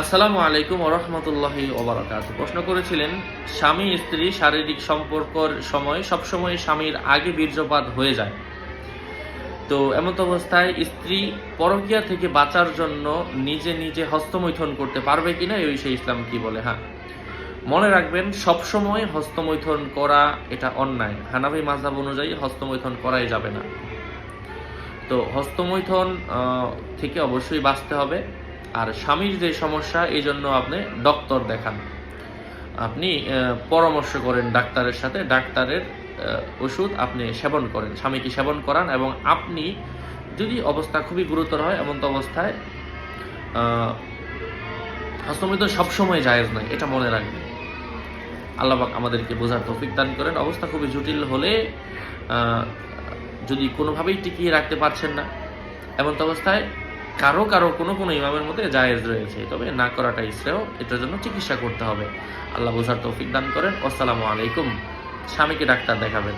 আসসালামু আলাইকুম ওয়া রাহমাতুল্লাহি ওয়া বারাকাতুহু। প্রশ্ন করেছিলেন, স্বামী স্ত্রী শারীরিক সম্পর্কের সময় সবসময় স্বামীর আগে বীর্যপাত হয়ে যায়, তো এমত অবস্থায় স্ত্রী পরকীয়া থেকে বাঁচার জন্য নিজে নিজে হস্তমৈথুন করতে পারবে কিনা, এই বিষয়ে ইসলাম কি বলে? হ্যাঁ, মনে রাখবেন, সবসময় হস্তমৈথুন করা এটা অন্যায়। হানাফি মাযহাব অনুযায়ী হস্তমৈথুন করাই যাবে না। তো হস্তমৈথুন থেকে অবশ্যই বাঁচতে হবে। আর স্বামীর যে সমস্যা, এই জন্য আপনি ডক্টর দেখান, আপনি পরামর্শ করেন ডাক্তারের সাথে, ডাক্তারের ওষুধ আপনি সেবন করেন, স্বামীকে সেবন করান। এবং আপনি যদি অবস্থা খুবই গুরুতর হয়, এমন তো অবস্থায় হস্তমৈথুন সবসময় জায়েজ নয়, এটা মনে রাখবেন। আল্লাহ পাক আমাদেরকে বোঝার তৌফিক দান করেন। অবস্থা খুবই জটিল হলে, যদি কোনোভাবেই টিকিয়ে রাখতে পারছেন না, এমন তো অবস্থায় কারো কোনো ইমামের মধ্যে জায়েজ রয়েছে, তবে না করাটাই শ্রেয়। এটার জন্য চিকিৎসা করতে হবে। আল্লাহ বোঝার তৌফিক দান করেন। আসসালামু আলাইকুম। স্বামীকে ডাক্তার দেখাবেন।